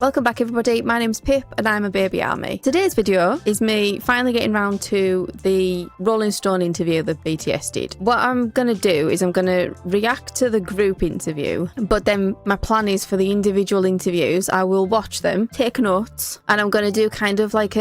Welcome back everybody, my name's Pip and I'm a baby army. Today's video is me finally getting round to the Rolling Stone interview that BTS did. What I'm going to do is I'm going to react to the group interview, but then my plan is for the individual interviews, I will watch them, take notes, and I'm going to do kind of like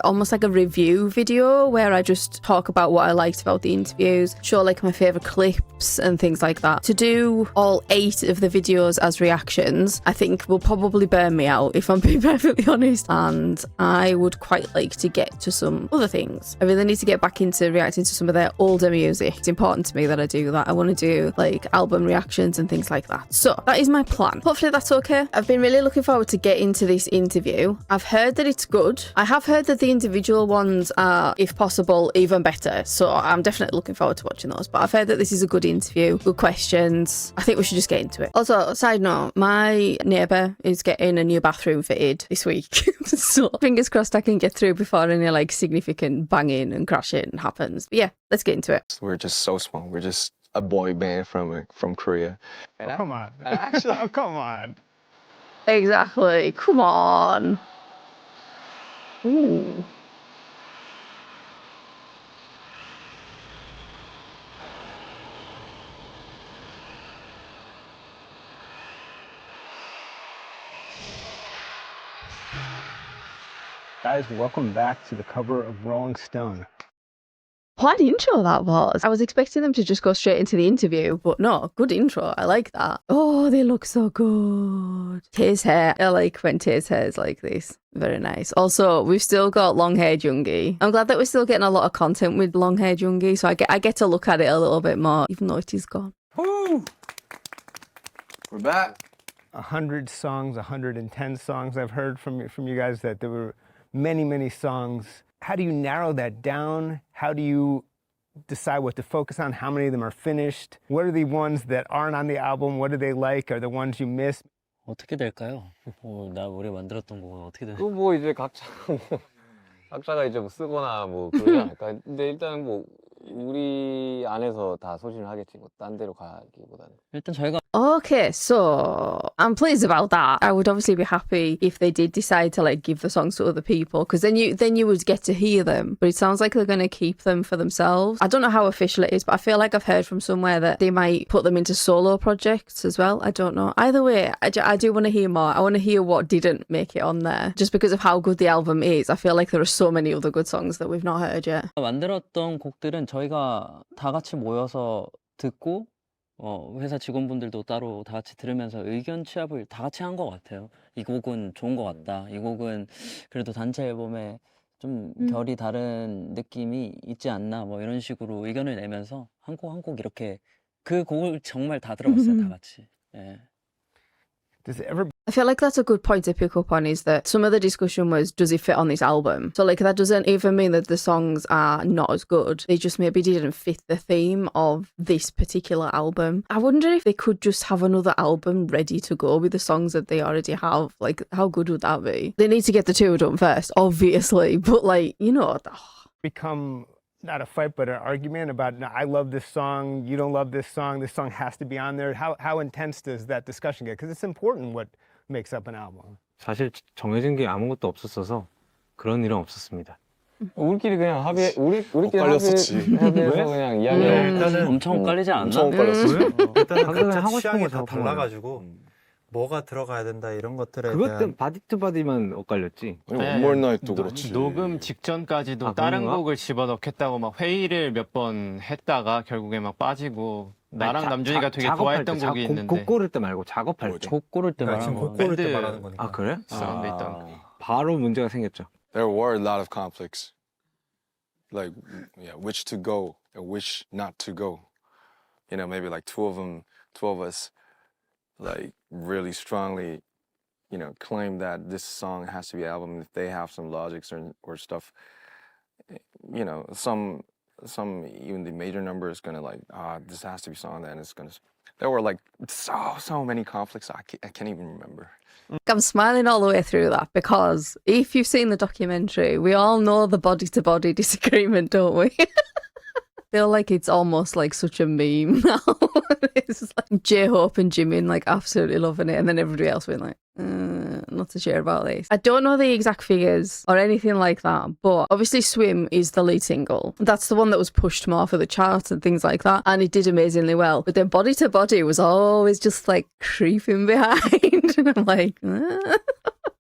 almost like a review video where I just talk about what I liked about the interviews, show like my favourite clips and things like that. To do all 8 of the videos as reactions, I think will probably burn me out, if I'm being perfectly honest, and I would quite like to get to some other things. I really need to get back into reacting to some of their older music. It's important to me that I do that. I want to do like album reactions and things like that. So that is my plan. Hopefully that's okay. I've been really looking forward to get into this interview. I've heard that it's good. I have heard that the individual ones are, if possible, even better. So I'm definitely looking forward to watching those. But I've heard that this is a good interview, good questions. I think we should just get into it. Also, side note, my neighbour is getting a new bathroom fitted this week. So fingers crossed I can get through before any like significant banging and crashing happens. But yeah, let's get into it. We're just so small. We're just a boy band from Korea. And come on. Actually, come on. Exactly. Come on. Ooh. Guys, welcome back to the cover of Rolling Stone. What intro that was. I was expecting them to just go straight into the interview, but no, good intro. I like that. Oh, they look so good. Tae's hair. I like when Tae's hair is like this. Very nice. Also, we've still got long-haired Yoongi. I'm glad that we're still getting a lot of content with long-haired Yoongi, so I get to look at it a little bit more, even though it is gone. Woo! We're back. 100 songs, 110 songs. I've heard from you guys that there were many songs. How do you narrow that down? How do you decide what to focus on? How many of them are finished? What are the ones that aren't on the album? What do they like? Are the ones you miss? 어떻게 될까요? 나 올해 만들었던 곡은 어떻게 될까요? 그 뭐 이제 각자가 이제 뭐 쓰거나 뭐 그러지 않을까. 근데 일단 뭐 우리 안에서 다 소진을 하겠지. 뭐 딴 데로 가기보다는. 일단 저희가 Okay, so I'm pleased about that. I would obviously be happy if they did decide to like give the songs to other people, because then you would get to hear them. But it sounds like they're going to keep them for themselves. I don't know how official it is, but I feel like I've heard from somewhere that they might put them into solo projects as well. I don't know. Either way, I do want to hear more. I want to hear what didn't make it on there, just because of how good the album is. I feel like there are so many other good songs that we've not heard yet. 만들었던 곡들은 저희가 다 같이 모여서 듣고 회사 직원분들도 따로 다 같이 들으면서 의견 취합을 다 같이 한 것 같아요. 이 곡은 좋은 것 같다. 이 곡은 그래도 단체 앨범에 좀 결이 다른 느낌이 있지 않나, 뭐 이런 식으로 의견을 내면서 한 곡 한 곡 이렇게 그 곡을 정말 다 들어봤어요, 다 같이. 예. Does it ever... I feel like that's a good point to pick up on, is that some of the discussion was, does it fit on this album? So like that doesn't even mean that the songs are not as good. They just maybe didn't fit the theme of this particular album. I wonder if they could just have another album ready to go with the songs that they already have. Like, how good would that be? They need to get the tour done first, obviously, but like, you know... become not a fight, but an argument about, no, I love this song, you don't love this song has to be on there. How intense does that discussion get? Because it's important what makes up an album. 사실 정해진 게 아무것도 없었어서 그런 일은 없었습니다. 우리끼리 그냥 우리끼리 합의해서 그냥 이야기하고. 엄청 엇갈리지 않나? 엄청 엇갈렸어요. 일단은 각자 하고 싶은 취향이 거 다 다 달라가지고 뭐가 들어가야 된다 이런 것들에 그것 대한 때문에 바디 투 바디만 엇갈렸지. One More Night도 그렇지. 녹음 직전까지도 아, 다른 그런가? 곡을 집어넣겠다고 막 회의를 몇 번 했다가 결국에 막 빠지고, 나랑 남준이가 되게 좋아했던 곡이 있는데. 곡 고를 때 말고 작업할 때. 곡 고를 때 그러니까 지금 말하는 곡 거. 고를 때 밴드 말하는 거니까. 아 그래? 사운드 있던. 바로 문제가 생겼죠. There were a lot of conflicts. Like, yeah, which to go and which not to go. You know, maybe like two of us, like really strongly, you know, claim that this song has to be album. If they have some logics or stuff, you know, some even the major number is gonna like, this has to be song. Then it's gonna. There were like so many conflicts. I can't even remember. I'm smiling all the way through that because if you've seen the documentary, we all know the body-to-body disagreement, don't we? Feel like it's almost like such a meme now. It's like J-Hope and Jimin like absolutely loving it, and then everybody else being like, Not too sure about this. I don't know the exact figures or anything like that, but obviously Swim is the lead single. That's the one that was pushed more for the charts and things like that, and it did amazingly well. But then Body to Body was always just like creeping behind, and I'm like,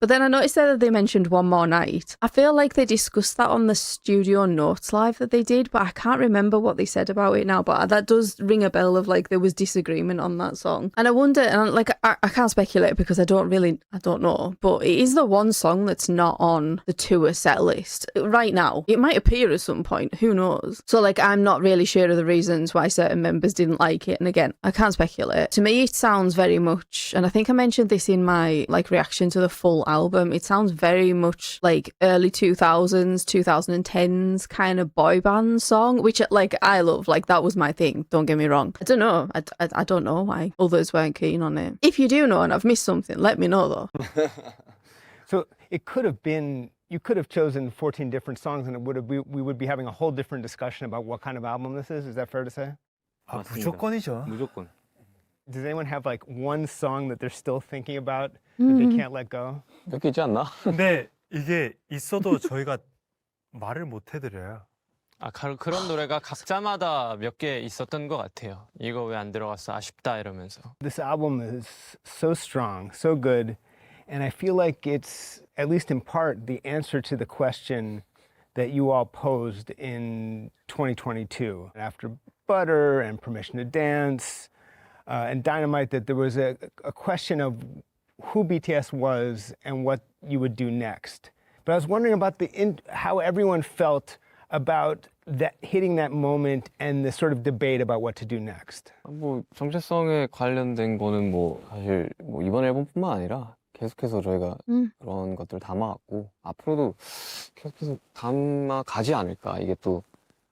But then I noticed there that they mentioned One More Night. I feel like they discussed that on the studio notes live that they did, but I can't remember what they said about it now. But that does ring a bell of like there was disagreement on that song. And I wonder, and like I can't speculate because I don't know, but it is the one song that's not on the tour set list right now. It might appear at some point, who knows? So like I'm not really sure of the reasons why certain members didn't like it. And again, I can't speculate. To me, it sounds very much, and I think I mentioned this in my like reaction to the full album, it sounds very much like early 2000s, 2010s kind of boy band song, which like I love. Like that was my thing, don't get me wrong. I don't know. I don't know why others weren't keen on it. If you do know and I've missed something, let me know though. So it could have been, you could have chosen 14 different songs and we would be having a whole different discussion about what kind of album this is. Is that fair to say? 아, 맞습니다. 무조건이죠. 무조건. Does anyone have like one song that they're still thinking about that they can't let go? 몇 개 있지 않나? 근데 이게 있어도 저희가 말을 못 해드려요. 그런 노래가 각자마다 몇 개 있었던 것 같아요. 이거 왜 안 들어갔어? 아쉽다 이러면서. This album is so strong, so good, and I feel like it's, at least in part, the answer to the question that you all posed in 2022. After Butter and Permission to Dance and Dynamite, that there was a question of who BTS was and what you would do next. But I was wondering about how everyone felt about that, hitting that moment and the sort of debate about what to do next. 뭐 정체성에 관련된 거는 뭐 사실 뭐 이번 앨범뿐만 아니라 계속해서 저희가 그런 것들을 담아왔고 앞으로도 계속해서 담아가지 않을까. 이게 또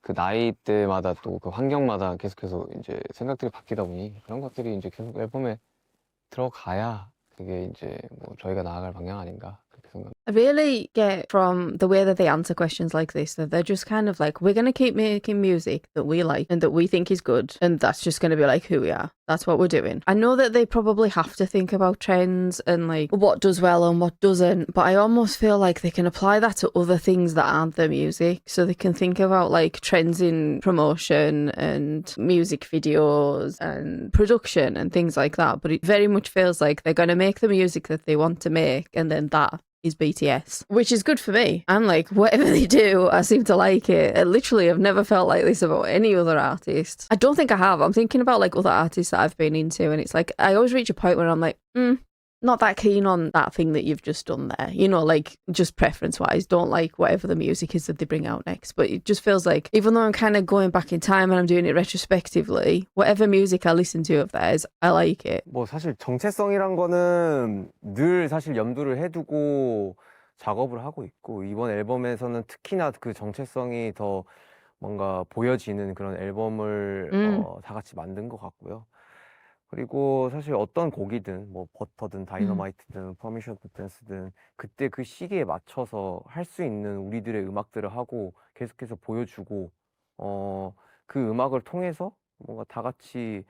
그 나이대마다 또 그 환경마다 계속해서 이제 생각들이 바뀌다 보니 그런 것들이 이제 계속 앨범에 들어가야 그게 이제 뭐 저희가 나아갈 방향 아닌가 그렇게 생각합니다. I really get from the way that they answer questions like this that they're just kind of like, we're going to keep making music that we like and that we think is good, and that's just going to be like who we are. That's what we're doing. I know that they probably have to think about trends and like what does well and what doesn't, but I almost feel like they can apply that to other things that aren't their music. So they can think about like trends in promotion and music videos and production and things like that. But it very much feels like they're going to make the music that they want to make, and then that is BTS, which is good for me. I'm like, whatever they do, I seem to like it. Literally, I've never felt like this about any other artist. I don't think I have. I'm thinking about like other artists that I've been into, and it's like, I always reach a point where I'm like, not that keen on that thing that you've just done there. You know, like just preference wise, don't like whatever the music is that they bring out next. But it just feels like, even though I'm kind of going back in time and I'm doing it retrospectively, whatever music I listen to of theirs, I like it. 뭐 사실 정체성이란 거는 늘 사실 염두를 해두고 작업을 하고 있고, 이번 앨범에서는 특히나 그 정체성이 더 뭔가 보여지는 그런 앨범을 다 같이 만든 것 같고요. 그리고 사실 어떤 곡이든 뭐 버터든 다이너마이트든 퍼미션 투 댄스든 그때 그 시기에 맞춰서 할 수 있는 우리들의 음악들을 하고 계속해서 보여주고 그 음악을 통해서 뭔가 다 같이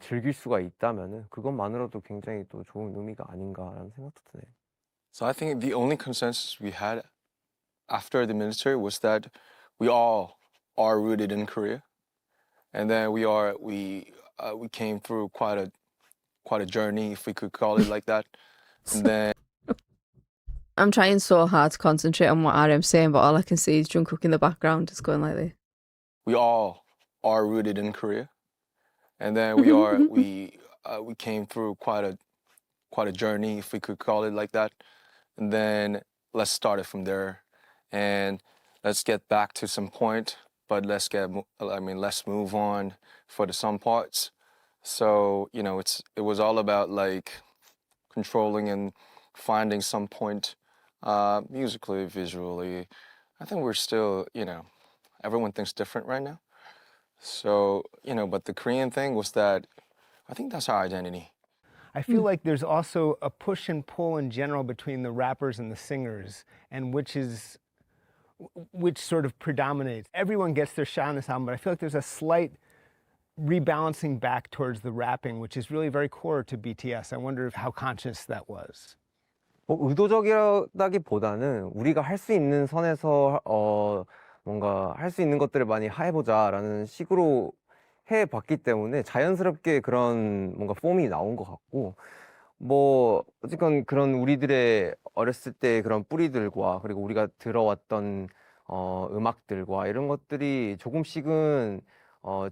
즐길 수가 있다면은 그것만으로도 굉장히 또 좋은 의미가 아닌가라는 생각도 드네요. So I think the only consensus we had after the military was that we all are rooted in Korea, and then we came through quite a journey, if we could call it like that. And then I'm trying so hard to concentrate on what RM's saying, but all I can see is Jungkook in the background just going like this. we all are rooted in Korea, and then we came through quite a journey, if we could call it like that. And then let's start it from there, and let's get back to some point, but let's move on for some parts. So, you know, it was all about like controlling and finding some point musically, visually. I think we're still, you know, everyone thinks different right now. So, you know, but the Korean thing was that I think that's our identity. I feel like there's also a push and pull in general between the rappers and the singers, and which sort of predominates. Everyone gets their shot on this album, but I feel like there's a slight rebalancing back towards the rapping, which is really very core to BTS. I wonder how conscious that was. 의도적이라기보다는 우리가 할 수 있는 선에서 뭔가 할 수 있는 것들을 많이 해보자라는 식으로 해봤기 때문에 자연스럽게 그런 뭔가 폼이 나온 것 같고, 뭐 어쨌건 그런 우리들의 어렸을 때 그런 뿌리들과 그리고 우리가 들어왔던 음악들과 이런 것들이 조금씩은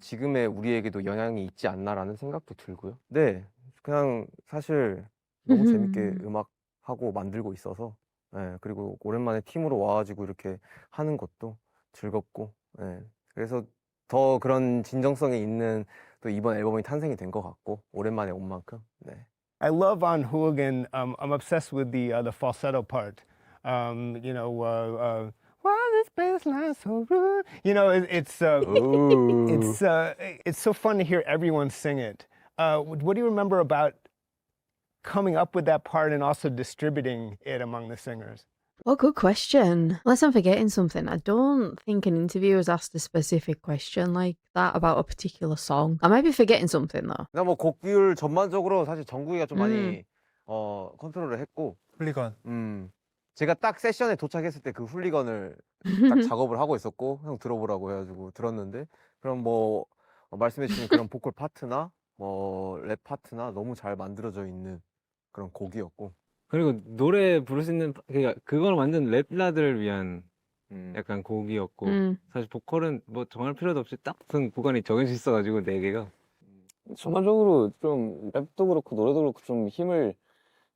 지금의 우리에게도 영향이 있지 않나라는 생각도 들고요. 네, 그냥 사실 너무 재밌게 음악하고 만들고 있어서, 네, 그리고 오랜만에 팀으로 와가지고 이렇게 하는 것도 즐겁고, 네, 그래서 더 그런 진정성이 있는 또 이번 앨범이 탄생이 된 것 같고, 오랜만에 온 만큼, 네. I love on Hooligan. I'm obsessed with the falsetto part. You know, why this bass line so rude? You know, it's so fun to hear everyone sing it. What do you remember about coming up with that part and also distributing it among the singers? Well, good question. Unless I'm forgetting something, I don't think an interviewer's asked a specific question like that about a particular song. I might be forgetting something though. 그냥 뭐 곡을 전반적으로 사실 정국이가 좀 많이 컨트롤을 했고, 훌리건. 제가 딱 세션에 도착했을 때 그 훌리건을 딱 작업을 하고 있었고, 형 들어보라고 해가지고 들었는데, 그럼 뭐 말씀해주신 그런 보컬 파트나 뭐 랩 파트나 너무 잘 만들어져 있는 그런 곡이었고, 그리고 노래 부를 수 있는 그러니까 그걸 완전 랩라들을 위한 약간 곡이었고 사실 보컬은 뭐 정할 필요도 없이 딱 무슨 구간이 정해져 있어가지고 4개가 전반적으로 좀 랩도 그렇고 노래도 그렇고 좀 힘을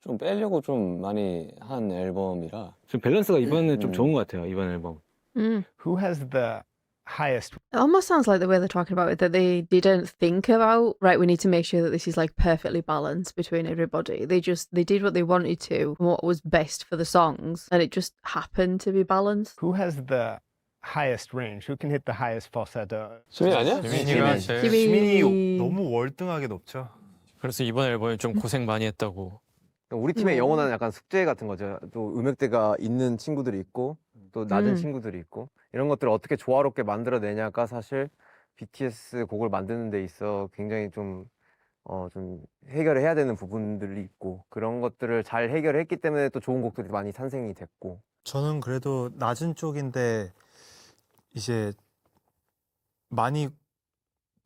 좀 빼려고 좀 많이 한 앨범이라 좀 밸런스가 이번에 좀 좋은 것 같아요, 이번 앨범. Who has the highest? It almost sounds like the way they're talking about it, that they didn't think about, right, we need to make sure that this is like perfectly balanced between everybody. They did what they wanted to, and what was best for the songs, and it just happened to be balanced. Who has the highest range? Who can hit the highest falsetto? 수민이 아니야? 지민이가 제일 지민이 너무 월등하게 높죠. 그래서 이번 앨범에 좀 고생 많이 했다고. 우리 팀의 영원한 약간 숙제 같은 거죠. 또 음역대가 있는 친구들이 있고 또 낮은 친구들이 있고, 이런 것들을 어떻게 조화롭게 만들어내냐가 사실 BTS 곡을 만드는 데 있어 굉장히 좀 해결을 해야 되는 부분들이 있고, 그런 것들을 잘 해결했기 때문에 또 좋은 곡들이 많이 탄생이 됐고. 저는 그래도 낮은 쪽인데 이제 많이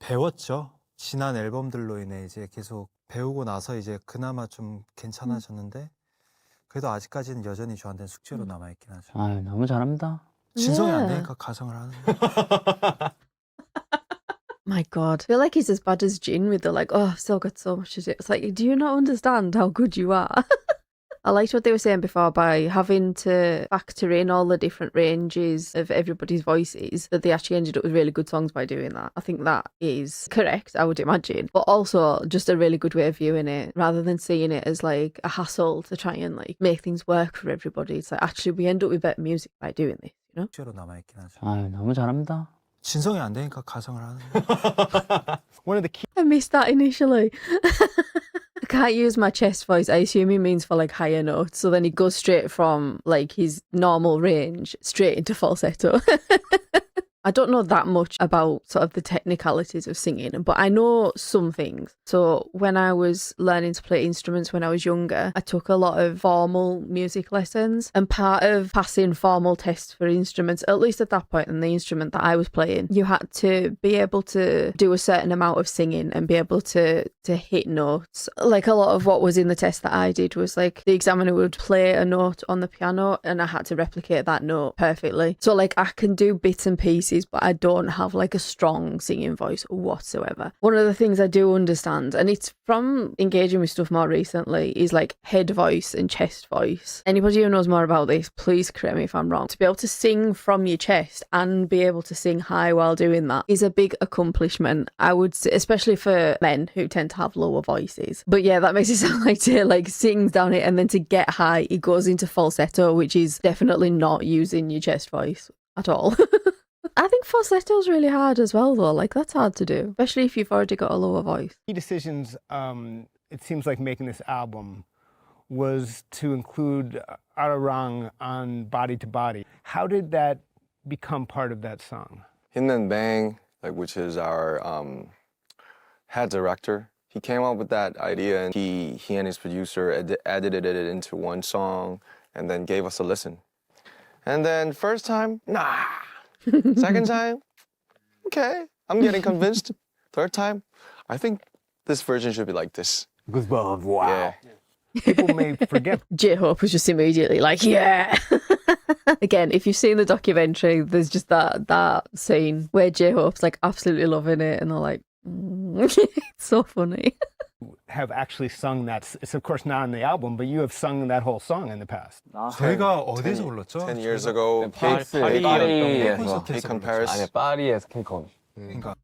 배웠죠. 지난 앨범들로 인해 이제 계속 배우고 나서 이제 그나마 좀 괜찮아졌는데, 그래도 아직까지는 여전히 저한테는 숙제로 남아있긴 하죠. 아, 너무 잘합니다. 진성이 안 Yeah. 되니까 가성을 하는 거예요. My God. I feel like he's as bad as Jin with the like, oh, I've still got so much to do. It's like, do you not understand how good you are? I liked what they were saying before by having to factor in all the different ranges of everybody's voices, that they actually ended up with really good songs by doing that. I think that is correct, I would imagine, but also just a really good way of viewing it, rather than seeing it as like a hassle to try and like make things work for everybody. It's like, actually, we end up with better music by doing this, you know? 숙제로 남아있긴 하죠. 아, 너무 잘합니다. 진성이 안 되니까 가성을 하는 거예요. One of the key I missed that initially. I can't use my chest voice. I assume he means for like higher notes. So then he goes straight from like his normal range straight into falsetto. I don't know that much about sort of the technicalities of singing, but I know some things. So when I was learning to play instruments when I was younger, I took a lot of formal music lessons, and part of passing formal tests for instruments, at least at that point in the instrument that I was playing, you had to be able to do a certain amount of singing and be able to hit notes. Like a lot of what was in the test that I did was like the examiner would play a note on the piano and I had to replicate that note perfectly. So like I can do bits and pieces, but I don't have like a strong singing voice whatsoever. One of the things I do understand, and it's from engaging with stuff more recently, is like head voice and chest voice. Anybody who knows more about this, please correct me if I'm wrong. To be able to sing from your chest and be able to sing high while doing that is a big accomplishment, I would say, especially for men who tend to have lower voices. But yeah, that makes it sound like to like sings down it and then to get high, it goes into falsetto, which is definitely not using your chest voice at all. I think falsetto's really hard as well, though. Like, that's hard to do, especially if you've already got a lower voice. key decisions, it seems like making this album was to include Ararang on Body to Body. How did that become part of that song? Hit and Bang, like which is our head director. He came up with that idea, and he and his producer edited it into one song and then gave us a listen. And then first time, nah. Second time, okay, I'm getting convinced. Third time, I think this version should be like this. Goosebumps, wow. Yeah. People may forget. J-Hope was just immediately like, yeah. Again, if you've seen the documentary, there's just that scene where J-Hope's like absolutely loving it, and they're like, it's so funny. Have actually sung that. It's of course not on the album, but you have sung that whole song in the past. 저희가 어디서 불렀죠? 10 years ago, 파리에서 K-Con Paris. 아니 파리에서 K-Con. 그러니까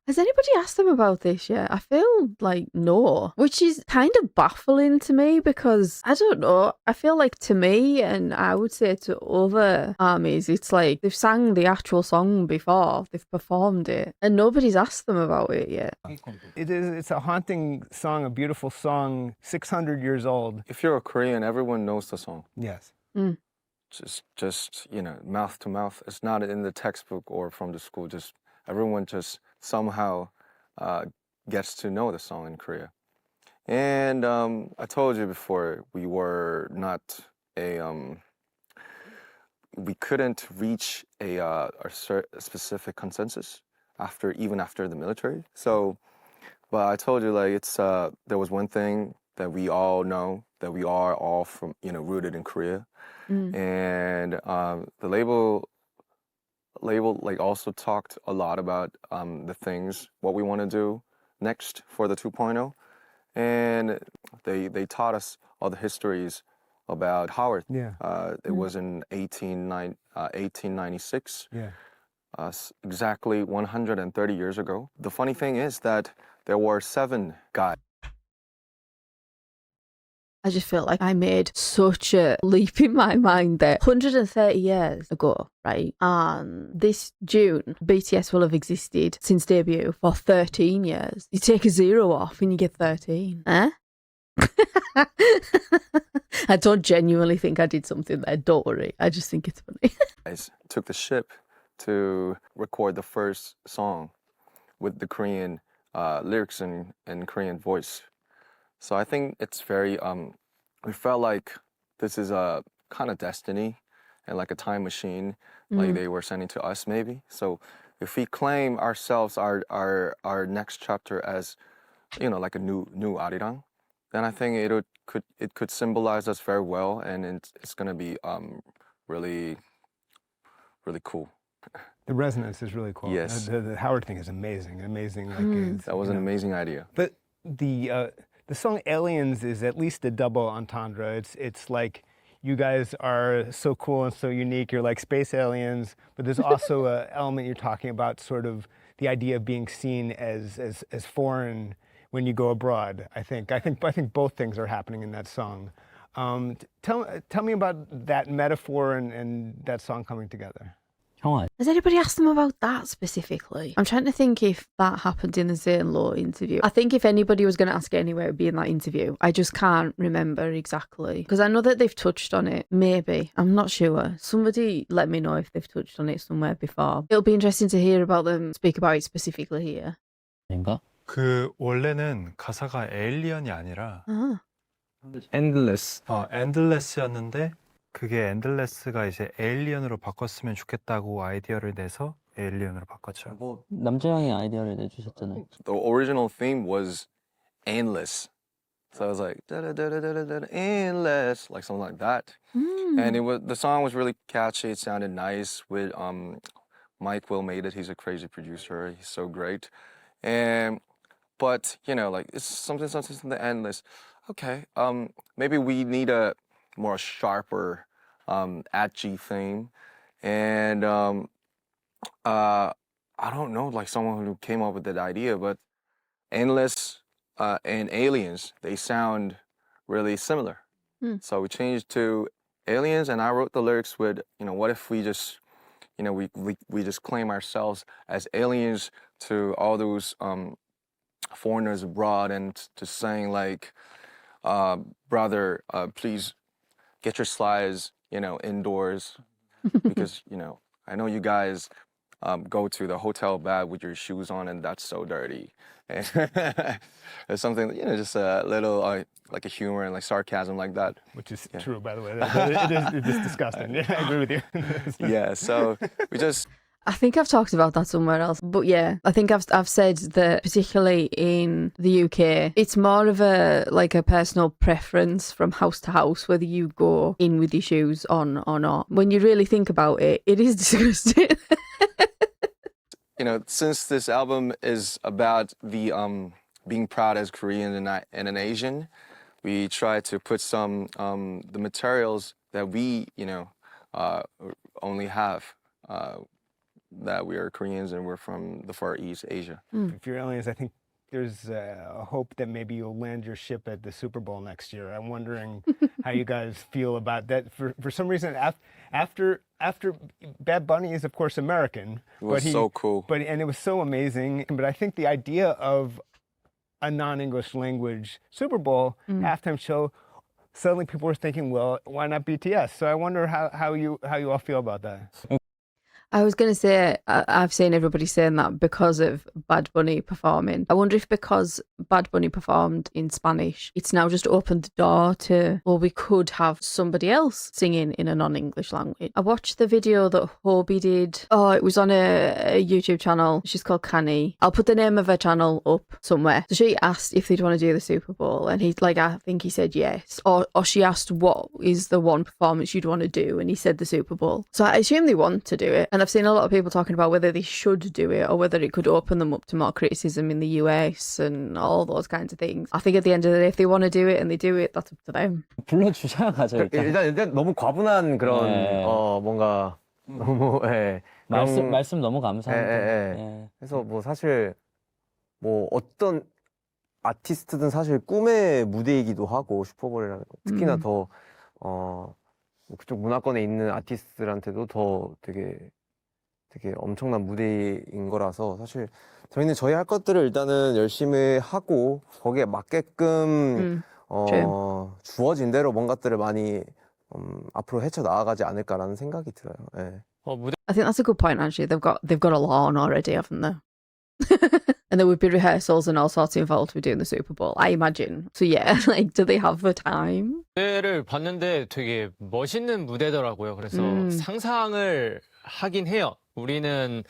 Has anybody asked them about this yet? I feel like no, which is kind of baffling to me because I don't know. I feel like to me, and I would say to other armies, it's like they've sang the actual song before, they've performed it, and nobody's asked them about it yet. It's a haunting song, a beautiful song, 600 years old. If you're a Korean, everyone knows the song. Yes. Just mouth to mouth. It's not in the textbook or from the school. Just everyone just somehow gets to know the song in Korea. And I told you before, we were not we couldn't reach a specific consensus even after the military. So, but I told you like there was one thing that we all know, that we are all from rooted in Korea, and the label like also talked a lot about the things, what we want to do next for the 2.0, and they taught us all the histories about Howard. Yeah. It was in 1896. Yeah. Exactly 130 years ago. The funny thing is that there were 7 guys. I just feel like I made such a leap in my mind that 130 years ago, right? And this June, BTS will have existed since debut for 13 years. You take a 0 off and you get 13. Eh? I don't genuinely think I did something there. Don't worry. I just think it's funny. Guys took the ship to record the first song with the Korean lyrics and Korean voice. So I think it's very, we felt like this is a kind of destiny and like a time machine, like they were sending to us maybe. So if we claim ourselves, our next chapter as, like a new Arirang, then I think it could symbolize us very well, and it's gonna be really, really cool. The resonance is really cool. Yes. The Howard thing is amazing. Like That was an amazing idea. But the song Aliens is at least a double entendre. It's like you guys are so cool and so unique. You're like space aliens, but there's also an element you're talking about, sort of the idea of being seen as foreign when you go abroad. I think both things are happening in that song. Tell me about that metaphor and that song coming together. 형아, Has anybody asked them about that specifically? I'm trying to think if that happened in the Zane Lowe interview. I think if anybody was going to ask it anyway, it would be in that interview. I just can't remember exactly. Because I know that they've touched on it. Maybe. I'm not sure. Somebody let me know if they've touched on it somewhere before. It'll be interesting to hear about them speak about it specifically here. 아닌가? 원래는 가사가 에일리언이 아니라 Endless. 엔들레스였는데 그게 엔들레스가 이제 에일리언으로 바꿨으면 좋겠다고 아이디어를 내서 에일리언으로 바꿨죠. 남자 형이 아이디어를 내주셨잖아요. The original theme was endless. So I was like, endless, like something like that. And the song was really catchy. It sounded nice with Mike Will made it. He's a crazy producer. He's so great. But like it's something endless. Okay, maybe we need a more sharper, edgy theme. And I don't know, like someone who came up with that idea, but endless and aliens, they sound really similar. So we changed to aliens, and I wrote the lyrics with, what if we just, we just claim ourselves as aliens to all those foreigners abroad, and just saying like, brother, please get your slides, indoors, because, I know you guys go to the hotel bed with your shoes on, and that's so dirty. And it's something, just a little like a humor and like sarcasm like that. Which is Yeah. true, by the way. It is disgusting. Yeah, I agree with you. Yeah, so we just I think I've talked about that somewhere else, but yeah, I think I've said that particularly in the UK, it's more of a personal preference from house to house whether you go in with your shoes on or not. When you really think about it, it is disgusting. since this album is about the being proud as Korean and an Asian, we try to put some the materials that we only have. That we are Koreans and we're from the Far East Asia. If you're aliens, I think there's a hope that maybe you'll land your ship at the Super Bowl next year. I'm wondering how you guys feel about that. For some reason, after Bad Bunny is of course American, It was so cool. And it was so amazing. But I think the idea of a non-English language Super Bowl halftime show, suddenly people were thinking, well, why not BTS? So I wonder how you all feel about that. I was going to say, I've seen everybody saying that because of Bad Bunny performing. I wonder if because Bad Bunny performed in Spanish, it's now just opened the door to, well, we could have somebody else singing in a non-English language. I watched the video that Hobie did. Oh, it was on a YouTube channel. She's called Canny. I'll put the name of her channel up somewhere. So she asked if they'd want to do the Super Bowl, and he's like, I think he said yes. Or she asked, what is the one performance you'd want to do? And he said the Super Bowl. So I assume they want to do it. And I've seen a lot of people talking about whether they should do it or whether it could open them up to more criticism in the US and all those kinds of things. I think at the end of the day, if they want to do it and they do it, that's up to them. 불러주셔야 가죠, 일단. 일단 너무 과분한 그런 네. 뭔가 너무 말씀 너무 감사합니다. 예. 그래서 뭐 사실 뭐 어떤 아티스트든 사실 꿈의 무대이기도 하고 슈퍼볼이라는 거. 특히나 더 그쪽 문화권에 있는 아티스트들한테도 더 되게 엄청난 무대인 거라서 사실 저희는 저희 할 것들을 일단은 열심히 하고 거기에 맞게끔 주어진 대로 뭔가들을 많이 앞으로 헤쳐 나아가지 않을까라는 생각이 들어요. 예. I think that's a good point, actually. They've got a lot on already, haven't they? And there would be rehearsals and all sorts involved with doing the Super Bowl, I imagine. So yeah, do they have the time? 무대를 봤는데 되게 멋있는 무대더라고요. 그래서 상상을 하긴 해요. 우리는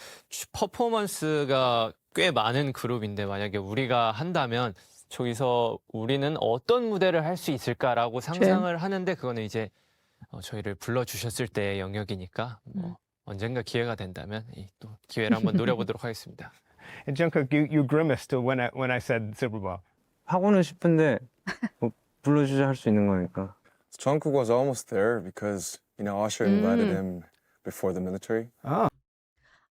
퍼포먼스가 꽤 많은 그룹인데 만약에 우리가 한다면 저기서 우리는 어떤 무대를 할 수 있을까라고 상상을 하는데 그거는 이제 저희를 불러주셨을 때의 영역이니까 뭐 언젠가 기회가 된다면 또 기회를 한번 노려보도록 하겠습니다. And Jungkook, you grimaced when I said Super Bowl. 하고는 싶은데 뭐 불러주자 할 수 있는 거니까. Jungkook was almost there because Usher invited him before the military.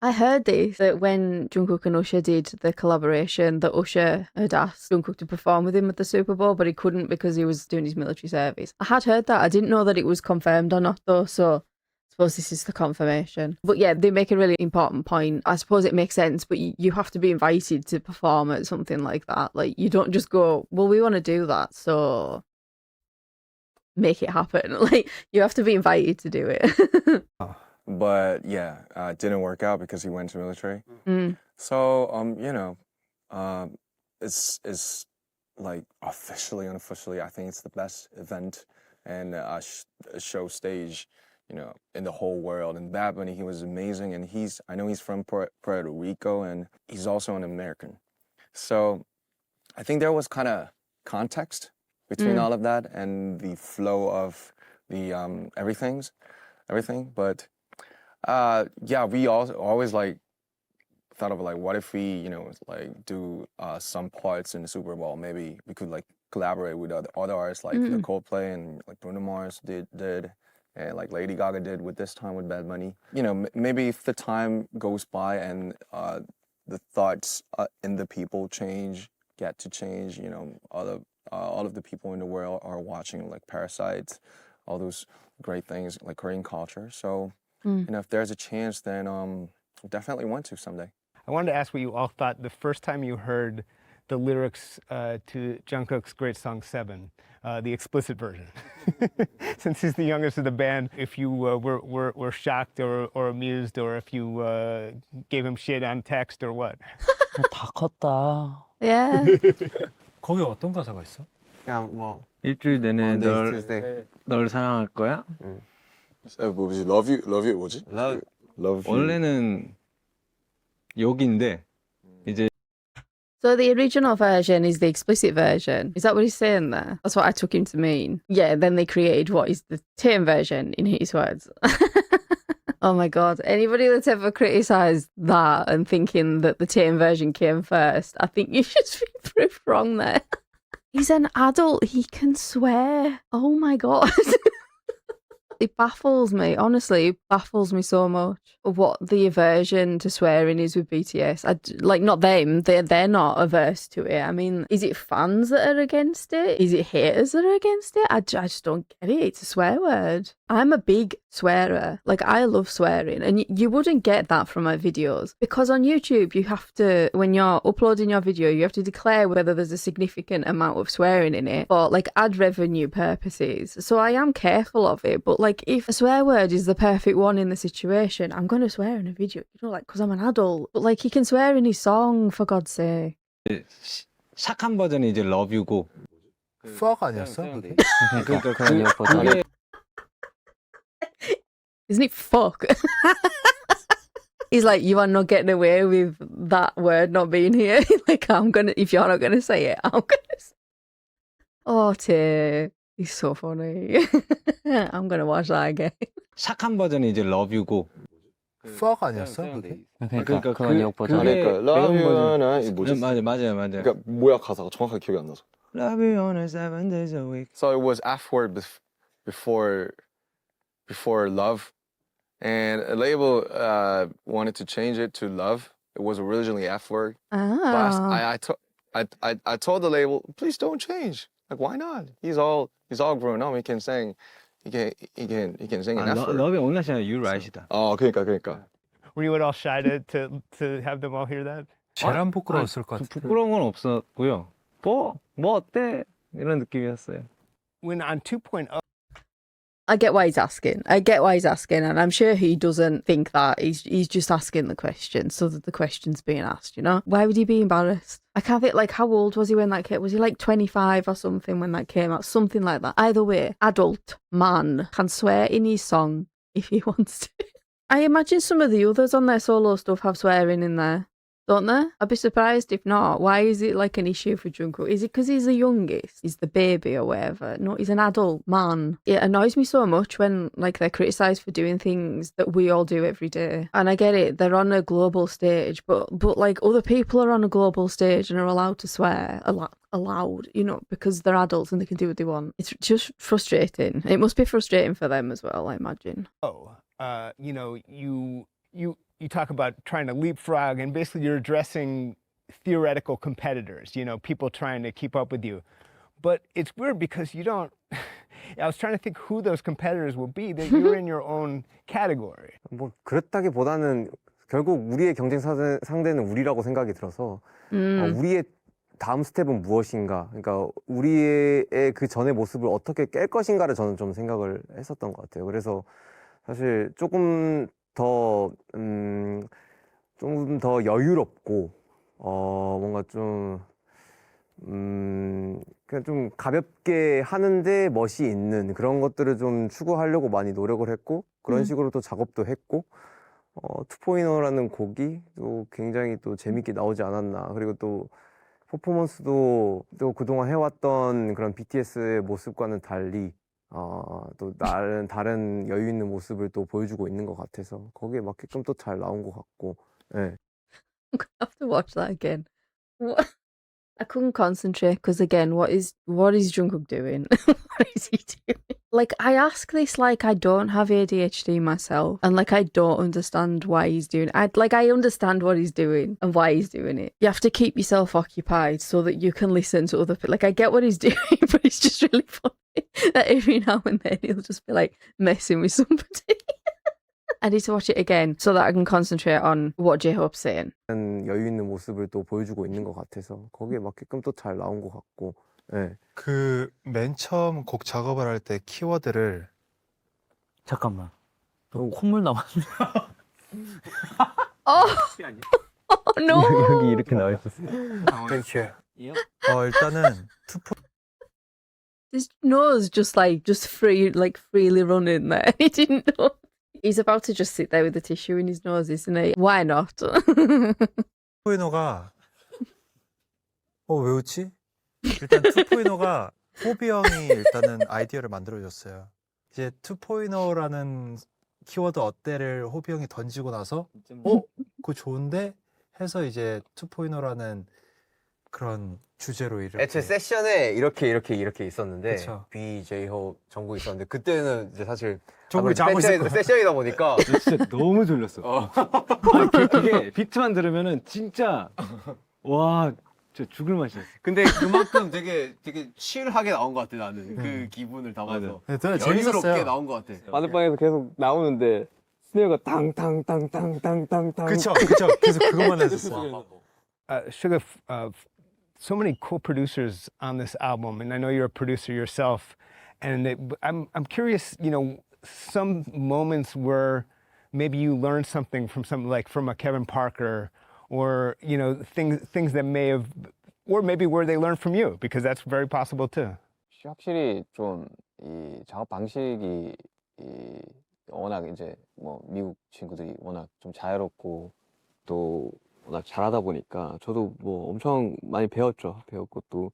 I heard this, that when Jungkook and Usher did the collaboration, that Usher had asked Jungkook to perform with him at the Super Bowl, but he couldn't because he was doing his military service. I had heard that. I didn't know that it was confirmed or not, though, so I suppose this is the confirmation. But yeah, they make a really important point. I suppose it makes sense, but you have to be invited to perform at something like that. Like, you don't just go, well, we want to do that, so make it happen. Like, you have to be invited to do it. But yeah, it didn't work out because he went to military. So it's like officially, unofficially, I think it's the best event and show stage, in the whole world. And Bad Bunny, he was amazing, and I know he's from Puerto Rico, and he's also an American. So I think there was kind of context between all of that and the flow of the everything. But yeah, we always like thought of like, what if we, like do some parts in the Super Bowl? Maybe we could like collaborate with other artists like the Coldplay and like Bruno Mars did, and like Lady Gaga did with this time with Bad Bunny. Maybe if the time goes by and the thoughts in the people get to change. All of the people in the world are watching like Parasites, all those great things like Korean culture. So. If there's a chance, then definitely want to someday. I wanted to ask what you all thought the first time you heard the lyrics to Jungkook's great song 7, the explicit version. Since he's the youngest of the band, if you were shocked or amused, or if you gave him shit on text or what. 다 컸다. Yeah. 거기 어떤 가사가 있어? 그냥 뭐 일주일 내내 널 사랑할 거야? 뭐지? Love you 뭐지? love Love you. 원래는 여기인데 이제 So the original version is the explicit version. Is that what he's saying there? That's what I took him to mean. Yeah, then they created what is the tame version in his words. Oh my God. Anybody that's ever criticised that and thinking that the tame version came first, I think you've just been proved wrong there. He's an adult. He can swear. Oh my God. It baffles me. Honestly, it baffles me so much what the aversion to swearing is with BTS. Like, not them. They're not averse to it. I mean, is it fans that are against it? Is it haters that are against it? I just don't get it. It's a swear word. I'm a big swearer. Like, I love swearing. And you wouldn't get that from my videos. Because on YouTube, you have to, when you're uploading your video, you have to declare whether there's a significant amount of swearing in it for, like, ad revenue purposes. So I am careful of it. But, like, if a swear word is the perfect one in the situation, I'm going to swear in a video, you know, like, because I'm an adult. But, like, he can swear in his song, for God's sake. 착한 버전이 이제 Love You고. fuck 아니었어? 그게? 그게 Isn't it fuck? He's like, you are not getting away with that word not being here. Like, if you're not gonna say it, I'm gonna say it. Oh, Tay. He's so funny. I'm gonna watch that again. 착한 버전이 이제 Love You고. fuck 아니었어? 그게? 그러니까 그게 그러니까 Love you나 이 뭐지? 맞아요. 그러니까 뭐야 가사가 정확하게 기억이 안 나서. Love you on a 7 days a week. So it was F word before love, and a label wanted to change it to love. It was originally F word. Ah. But I told the label, please don't change. Like, why not? He's all grown up. He can sing. He can sing an F word. Love you on a 7 days, you're right이다. 그러니까. Were you at all shy to have them all hear that? 제일 안 부끄러웠을 것 같아. 부끄러운 건 없었고요. 뭐 어때? 이런 느낌이었어요. When on 2.0, I get why he's asking. And I'm sure he doesn't think that. He's just asking the question so that the question's being asked, you know? Why would he be embarrassed? I can't think, like, how old was he when that came? Was he like 25 or something when that came out? Something like that. Either way, adult man can swear in his song if he wants to. I imagine some of the others on their solo stuff have swearing in there, don't they? I'd be surprised if not. Why is it like an issue for Jungkook? Is it because he's the youngest? He's the baby or whatever? No, he's an adult man. It annoys me so much when, like, they're criticised for doing things that we all do every day. And I get it, they're on a global stage, but like, other people are on a global stage and are allowed to swear allowed, you know, because they're adults and they can do what they want. It's just frustrating. It must be frustrating for them as well, I imagine. you know, you talk about trying to leapfrog, and basically you're addressing theoretical competitors, you know, people trying to keep up with you. But it's weird because you don't, I was trying to think who those competitors will be, that you're in your own category. 뭐 그렇다기보다는 결국 우리의 경쟁 상대는 우리라고 생각이 들어서 우리의 다음 스텝은 무엇인가, 그러니까 우리의 그 전의 모습을 어떻게 깰 것인가를 저는 좀 생각을 했었던 것 같아요. 그래서 사실 조금 더 여유롭고 뭔가 좀 그냥 좀 가볍게 하는데 멋이 있는 그런 것들을 좀 추구하려고 많이 노력을 했고, 그런 식으로 또 작업도 했고, 2.0라는 곡이 또 굉장히 또 재밌게 나오지 않았나. 그리고 또 퍼포먼스도 또 그동안 해왔던 그런 BTS의 모습과는 달리 또 다른 여유 있는 모습을 또 보여주고 있는 것 같아서 거기에 맞게끔 또 잘 나온 것 같고. 네. I'm gonna have to watch that again. What? I couldn't concentrate because, again, what is Jungkook doing? What is he doing? Like, I ask this like I don't have ADHD myself, and like I don't understand why he's doing it. I understand what he's doing and why he's doing it. You have to keep yourself occupied so that you can listen to other people. Like, I get what he's doing, but it's just really funny that every now and then he'll just be like messing with somebody. I need to watch it again so that I can concentrate on what J-Hope's saying. 여유 있는 모습을 또 보여주고 있는 것 같아서 거기에 맞게끔 또 잘 나온 것 같고. 네. 그 맨 처음 곡 작업을 할 때 키워드를 잠깐만. 콧물 나왔네. No! 여기 이렇게 나와 있었어. 땡큐. 일단은 His nose just freely running there. He didn't know. He's about to just sit there with the tissue in his nose, isn't he? Why not? 2.0가 왜 웃지? 일단 2.0가 호비 형이 일단은 아이디어를 만들어줬어요. 이제 2.0라는 키워드 어때를 호비 형이 던지고 나서 그거 좋은데 해서 이제 2.0라는 그런 주제로 이렇게 애초에 세션에 이렇게 있었는데 그쵸. BJ-Hope 정국 있었는데 그때는 이제 사실 정국이 자고 있었고 세션이다 보니까 진짜 너무 졸렸어. 그게 비트만 들으면은 진짜 와, 진짜 죽을 맛이었어. 근데 그만큼 되게 칠하게 나온 것 같아 나는 그 기분을 담아서 네, 되게 여유롭게 재밌었어요. 나온 것 같아. 마늘방에서 계속 나오는데 스네어가 땅땅땅땅땅땅땅. 그쵸. 계속 그것만 해줬어. Sugar, so many cool producers on this album, and I know you're a producer yourself. And I'm curious, you know, some moments where maybe you learned something from from a Kevin Parker, or you know things that may have, or maybe where they learned from you, because that's very possible too. 확실히 좀 이 작업 방식이 이 워낙 이제 뭐 미국 친구들이 워낙 좀 자유롭고 또 워낙 잘하다 보니까 저도 뭐 엄청 많이 배웠고 또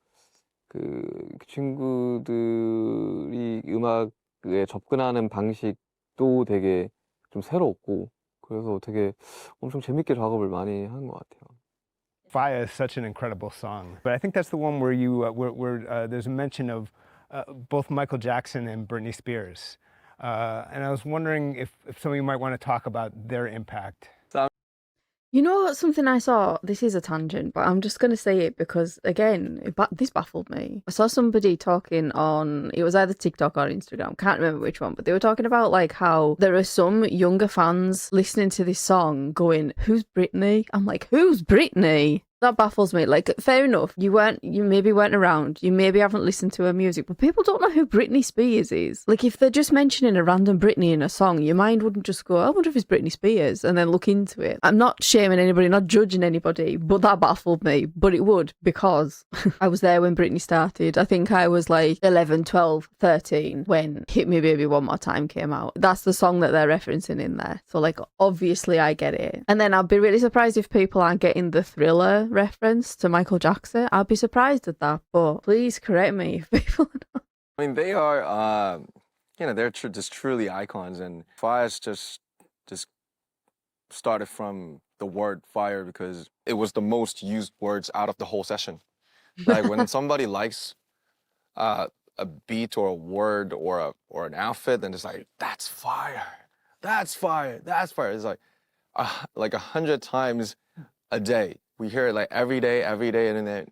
그 친구들이 음악에 접근하는 방식도 되게 좀 새로웠고 그래서 되게 엄청 재밌게 작업을 많이 한 것 같아요. Fire is such an incredible song, but I think that's the one where you where there's a mention of both Michael Jackson and Britney Spears, and I was wondering if some of you might want to talk about their impact. You know something I saw? This is a tangent, but I'm just going to say it because, again, this baffled me. I saw somebody talking on, it was either TikTok or Instagram, can't remember which one, but they were talking about like how there are some younger fans listening to this song going, who's Britney? I'm like, who's Britney? That baffles me. Like, fair enough, you maybe weren't around, you maybe haven't listened to her music, but people don't know who Britney Spears is. Like, if they're just mentioning a random Britney in a song, your mind wouldn't just go, I wonder if it's Britney Spears, and then look into it. I'm not shaming anybody, not judging anybody, but that baffled me. But it would, because I was there when Britney started. I think I was like 11, 12, 13 when Hit Me Baby One More Time came out. That's the song that they're referencing in there. So, like, obviously I get it. And then I'd be really surprised if people aren't getting the Thriller reference to Michael Jackson. I'd be surprised at that, but please correct me if people are not. I mean, they are, you know, they're just truly icons, and Fire's just started from the word fire because it was the most used words out of the whole session. Like when somebody likes a beat or a word or an outfit, then it's like, that's fire, that's fire, that's fire. It's like 100 times a day. We hear it like every day, and then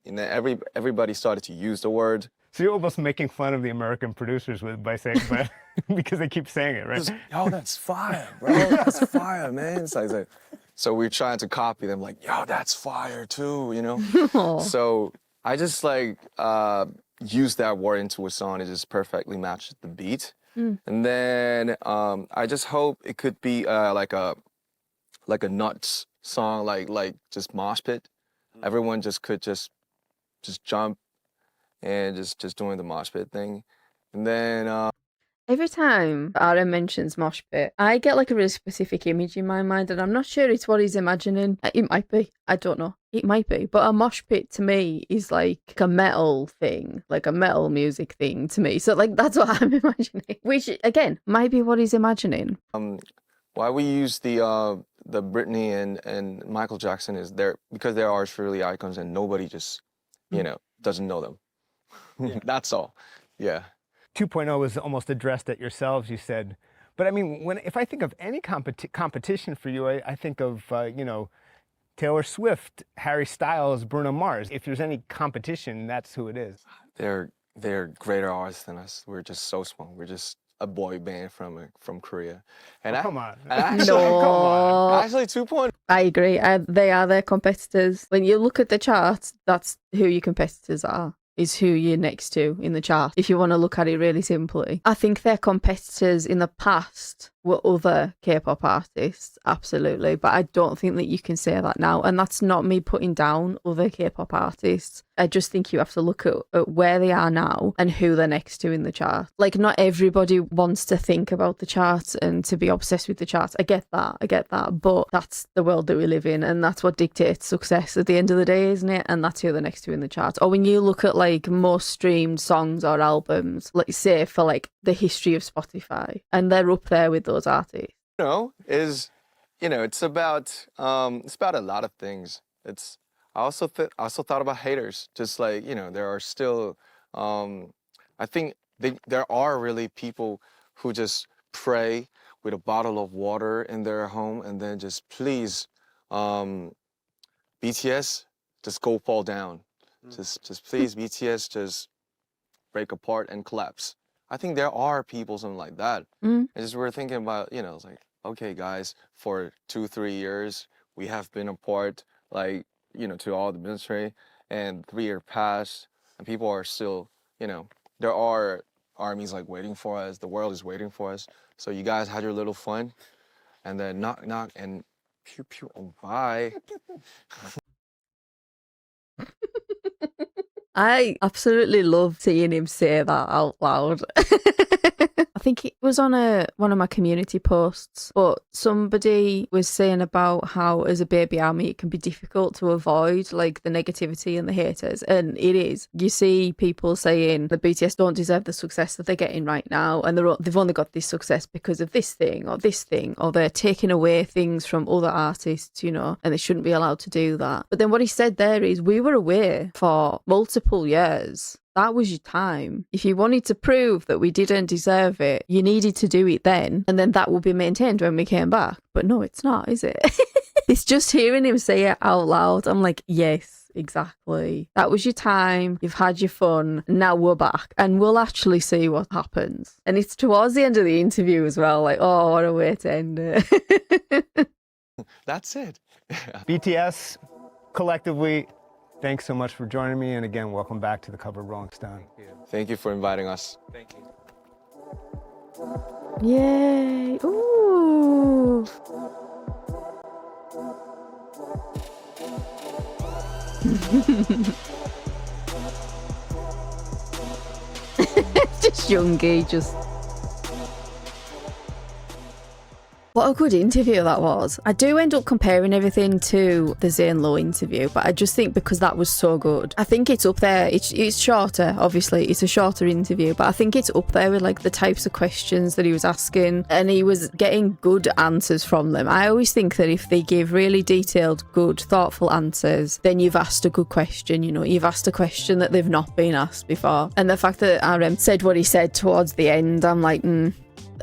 everybody started to use the word. So you're almost making fun of the American producers by saying, but because they keep saying it, right? Just, yo, that's fire, bro. That's fire, man. It's like, so we're trying to copy them, like, yo, that's fire too, you know? So I just like use that word into a song. It just perfectly matched the beat. And then I just hope it could be like a nuts song, like just mosh pit. Everyone just could just jump and just doing the mosh pit thing. And then Every time RM mentions mosh pit, I get like a really specific image in my mind, and I'm not sure it's what he's imagining. It might be. I don't know. It might be. But a mosh pit to me is like a metal thing, like a metal music thing to me. So like that's what I'm imagining, which again might be what he's imagining. Why we use the Britney and Michael Jackson is because they are truly icons, and nobody just doesn't know them. That's all. Yeah. 2.0 was almost addressed at yourselves, you said. But I mean, if I think of any competition for you, I think of, Taylor Swift, Harry Styles, Bruno Mars. If there's any competition, that's who it is. They're greater artists than us. We're just so small. We're just a boy band from Korea. And Oh, come on. and actually, No. actually 2.0. I agree. They are their competitors. When you look at the charts, that's who your competitors are. Is who you're next to in the chart. If you want to look at it really simply, I think their competitors in the past were other K-pop artists, absolutely. But I don't think that you can say that now. And that's not me putting down other K-pop artists. I just think you have to look at where they are now and who they're next to in the chart. Like, not everybody wants to think about the charts and to be obsessed with the charts. I get that. But that's the world that we live in, and that's what dictates success at the end of the day, isn't it? And that's who they're next to in the charts. Or when you look at like most streamed songs or albums, like say for like the history of Spotify, and they're up there with those artists. It's about a lot of things. I also thought about haters. Just like, there are still, I think there are really people who just pray with a bottle of water in their home and then just please, BTS, just go fall down. Just please, BTS, just break apart and collapse. I think there are people, something like that. And just we're thinking about, it's like, okay, guys, for 2-3 years, we have been apart, like, to all the ministry, and 3 years passed, and people are still, there are armies like waiting for us. The world is waiting for us. So you guys had your little fun, and then knock, knock, and pew, pew, oh, bye. I absolutely love seeing him say that out loud. I think it was on one of my community posts, but somebody was saying about how as a baby army it can be difficult to avoid like the negativity and the haters, and it is. You see people saying the BTS don't deserve the success that they're getting right now, and they've only got this success because of this thing, or they're taking away things from other artists, and they shouldn't be allowed to do that. But then what he said there is, we were away for multiple years. That was your time. If you wanted to prove that we didn't deserve it, you needed to do it then, and then that will be maintained when we came back. But no, it's not, is it? It's just hearing him say it out loud. I'm like, yes, exactly. That was your time. You've had your fun. Now we're back, and we'll actually see what happens. And it's towards the end of the interview as well. Like, oh, what a way to end it. That's it. BTS, collectively, thanks so much for joining me, and again, welcome back to the cover of Rolling Stone. Thank you for inviting us. Thank you. Yay! Ooh! Just Yoongi, just. What a good interview that was. I do end up comparing everything to the Zane Lowe interview, but I just think because that was so good, I think it's up there. It's shorter, obviously. It's a shorter interview, but I think it's up there with like the types of questions that he was asking, and he was getting good answers from them. I always think that if they give really detailed, good, thoughtful answers, then you've asked a good question, you've asked a question that they've not been asked before. And the fact that RM said what he said towards the end, I'm like,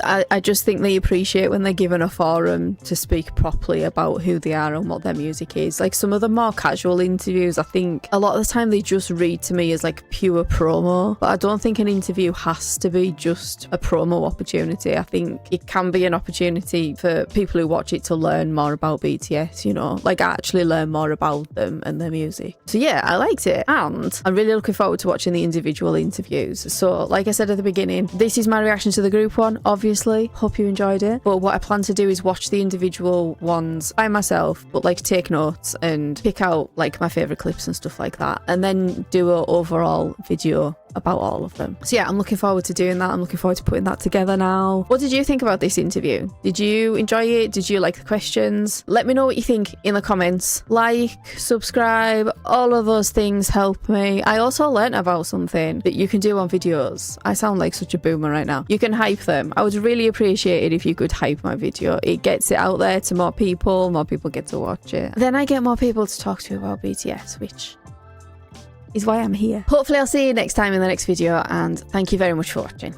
I just think they appreciate when they're given a forum to speak properly about who they are and what their music is. Like some of the more casual interviews, I think a lot of the time they just read to me as like pure promo, but I don't think an interview has to be just a promo opportunity. I think it can be an opportunity for people who watch it to learn more about BTS, like actually learn more about them and their music. So yeah, I liked it, and I'm really looking forward to watching the individual interviews. So like I said at the beginning, this is my reaction to the group one. Obviously, hope you enjoyed it, but what I plan to do is watch the individual ones by myself, but like take notes and pick out like my favorite clips and stuff like that, and then do an overall video about all of them. So yeah, I'm looking forward to doing that. I'm looking forward to putting that together now. What did you think about this interview? Did you enjoy it? Did you like the questions? Let me know what you think in the comments. Like, subscribe, all of those things help me. I also learned about something that you can do on videos. I sound like such a boomer right now. You can hype them. I would really appreciate it if you could hype my video. It gets it out there to more people get to watch it. Then I get more people to talk to about BTS, which is why I'm here. Hopefully I'll see you next time in the next video, and thank you very much for watching.